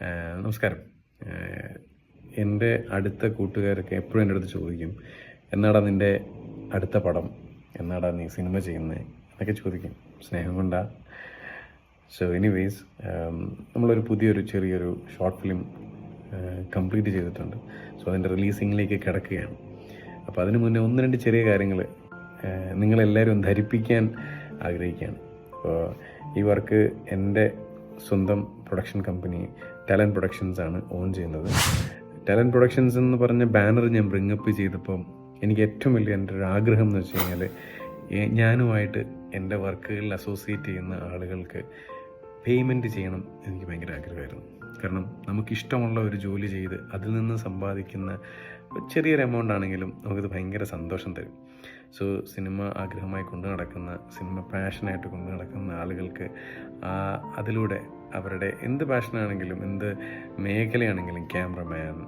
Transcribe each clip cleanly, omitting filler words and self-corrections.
നമസ്കാരം. എൻ്റെ അടുത്ത കൂട്ടുകാരൊക്കെ എപ്പോഴും എൻ്റെ അടുത്ത് ചോദിക്കും, എന്നാടാ നിൻ്റെ അടുത്ത പടം, എന്നാടാ നീ സിനിമ ചെയ്യുന്നത് എന്നൊക്കെ ചോദിക്കും. സ്നേഹം കൊണ്ടാ. സോ എനിവേയ്സ്, നമ്മളൊരു ചെറിയൊരു ഷോർട്ട് ഫിലിം കംപ്ലീറ്റ് ചെയ്തിട്ടുണ്ട്. സോ അതിൻ്റെ റിലീസിങ്ങിലേക്ക് കിടക്കുകയാണ്. അപ്പോൾ അതിന് മുന്നേ ഒന്ന് രണ്ട് ചെറിയ കാര്യങ്ങൾ നിങ്ങളെല്ലാവരും ധരിപ്പിക്കാൻ ആഗ്രഹിക്കുകയാണ്. അപ്പോൾ ഈ വർക്ക് എൻ്റെ സ്വന്തം പ്രൊഡക്ഷൻ കമ്പനി ടാലൻറ്റ് പ്രൊഡക്ഷൻസ് ആണ് ഓൺ ചെയ്യുന്നത്. ടാലൻറ്റ് പ്രൊഡക്ഷൻസ് എന്ന് പറഞ്ഞ ബാനർ ഞാൻ ബ്രിങ്ങപ്പ് ചെയ്തപ്പം എനിക്ക് ഏറ്റവും വലിയ എൻ്റെ ഒരു ആഗ്രഹം എന്ന് വെച്ച് കഴിഞ്ഞാൽ, ഞാനുമായിട്ട് എൻ്റെ വർക്കുകളിൽ അസോസിയേറ്റ് ചെയ്യുന്ന ആളുകൾക്ക് പേയ്മെൻറ്റ് ചെയ്യണം എനിക്ക് ഭയങ്കര ആഗ്രഹമായിരുന്നു. കാരണം നമുക്കിഷ്ടമുള്ള ഒരു ജോലി ചെയ്ത് അതിൽ നിന്ന് സമ്പാദിക്കുന്ന ചെറിയൊരു എമൗണ്ട് ആണെങ്കിലും നമുക്കത് ഭയങ്കര സന്തോഷം തരും. സോ സിനിമ ആഗ്രഹമായി കൊണ്ടു നടക്കുന്ന, സിനിമ പാഷനായിട്ട് കൊണ്ടു നടക്കുന്ന ആളുകൾക്ക് അതിലൂടെ അവരുടെ എന്ത് പാഷനാണെങ്കിലും, എന്ത് മേഖലയാണെങ്കിലും, cameraman,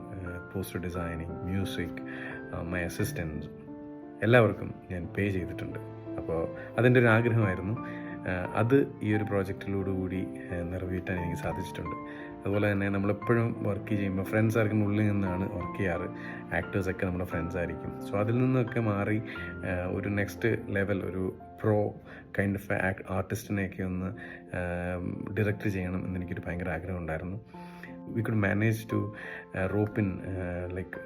poster designing, music, my assistants, എല്ലാവർക്കും ഞാൻ പേ ചെയ്തിട്ടുണ്ട്. അപ്പോൾ അതിൻ്റെ ഒരു ആഗ്രഹമായിരുന്നു. അത് ഈ ഒരു പ്രോജക്റ്റിലോടുകൂടി നിറവേറ്റാൻ എനിക്ക് സാധിച്ചിട്ടുണ്ട്. അതുപോലെ തന്നെ നമ്മളെപ്പോഴും വർക്ക് ചെയ്യുമ്പോൾ ഫ്രണ്ട്സ് ആർക്കും ഉള്ളിൽ നിന്നാണ് വർക്ക് ചെയ്യാറ്. ആക്ടേഴ്സൊക്കെ നമ്മുടെ ഫ്രണ്ട്സ് ആയിരിക്കും. സോ അതിൽ നിന്നൊക്കെ മാറി ഒരു നെക്സ്റ്റ് ലെവൽ, ഒരു പ്രോ കൈൻഡ് ഓഫ് ആർട്ടിസ്റ്റിനെയൊക്കെ ഒന്ന് ഡയറക്റ്റ് ചെയ്യണം എന്നെനിക്കൊരു ഭയങ്കര ആഗ്രഹം ഉണ്ടായിരുന്നു. We could manage to rope in like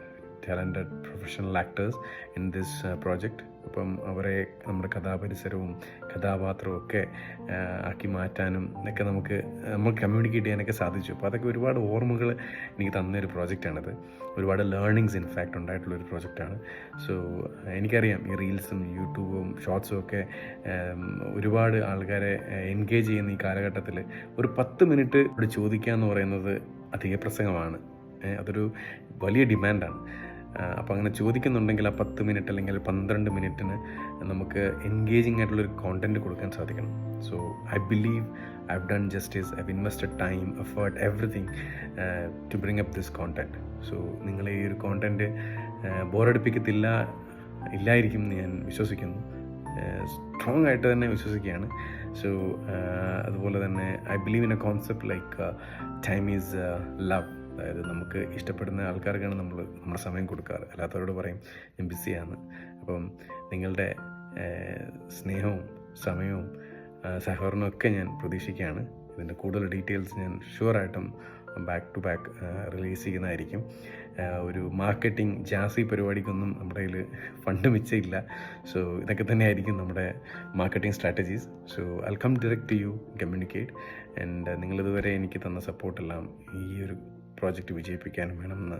talented professional actors in this project. അപ്പം അവരെ നമ്മുടെ കഥാപരിസരവും കഥാപാത്രവും ഒക്കെ ആക്കി മാറ്റാനും ഒക്കെ നമ്മൾ കമ്മ്യൂണിക്കേറ്റ് ചെയ്യാനൊക്കെ സാധിച്ചു. അപ്പോൾ അതൊക്കെ ഒരുപാട് ഓർമ്മകൾ എനിക്ക് തന്നൊരു പ്രോജക്റ്റാണിത്. ഒരുപാട് ലേണിങ്സ് ഇൻഫാക്റ്റ് ഉണ്ടായിട്ടുള്ളൊരു പ്രോജക്റ്റാണ്. സോ എനിക്കറിയാം ഈ റീൽസും യൂട്യൂബും ഷോർട്സും ഒക്കെ ഒരുപാട് ആൾക്കാരെ എൻഗേജ് ചെയ്യുന്ന ഈ കാലഘട്ടത്തിൽ ഒരു 10 മിനിറ്റ് ഇവിടെ ചോദിക്കുക എന്ന് പറയുന്നത് അധിക പ്രസംഗമാണ്. അതൊരു വലിയ ഡിമാൻഡാണ്. അപ്പോൾ അങ്ങനെ ചോദിക്കുന്നുണ്ടെങ്കിൽ ആ 10 മിനിറ്റ് അല്ലെങ്കിൽ 12 മിനിറ്റിന് നമുക്ക് എൻഗേജിങ് ആയിട്ടുള്ളൊരു കോണ്ടൻറ്റ് കൊടുക്കാൻ സാധിക്കണം. So I believe I have done justice. I have invested time, effort, everything to bring up this content. So നിങ്ങളെ ഈ ഒരു കോണ്ടൻറ്റ് ഇല്ലായിരിക്കും എന്ന് ഞാൻ വിശ്വസിക്കുന്നു. സ്ട്രോങ് ആയിട്ട് തന്നെ വിശ്വസിക്കുകയാണ്. സോ അതുപോലെ തന്നെ I believe in A concept like time is love. അതായത് നമുക്ക് ഇഷ്ടപ്പെടുന്ന ആൾക്കാർക്കാണ് നമ്മുടെ സമയം കൊടുക്കാറ്. അല്ലാത്തവരോട് പറയും ഞാൻ ബിസിയാണ്. അപ്പം നിങ്ങളുടെ സ്നേഹവും സമയവും സഹകരണവും ഒക്കെ ഞാൻ പ്രതീക്ഷിക്കുകയാണ്. ഇതിൻ്റെ കൂടുതൽ ഡീറ്റെയിൽസ് ഞാൻ ഷുവറായിട്ടും ബാക്ക് ടു ബാക്ക് റിലീസ് ചെയ്യുന്നതായിരിക്കും. ഒരു മാർക്കറ്റിംഗ് ജാസി പരിപാടിക്കൊന്നും നമ്മുടെ കയ്യിൽ ഫണ്ട് മിച്ചമില്ല. സോ ഇതൊക്കെ തന്നെയായിരിക്കും നമ്മുടെ marketing strategies. So I come direct to you, communicate. And നിങ്ങളിതുവരെ എനിക്ക് തന്ന സപ്പോർട്ടെല്ലാം ഈ ഒരു പ്രോജക്റ്റ് വിജയിപ്പിക്കാനും വേണമെന്ന്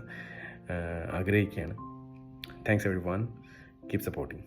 ആഗ്രഹിക്കുകയാണ്. Thanks everyone. Keep supporting.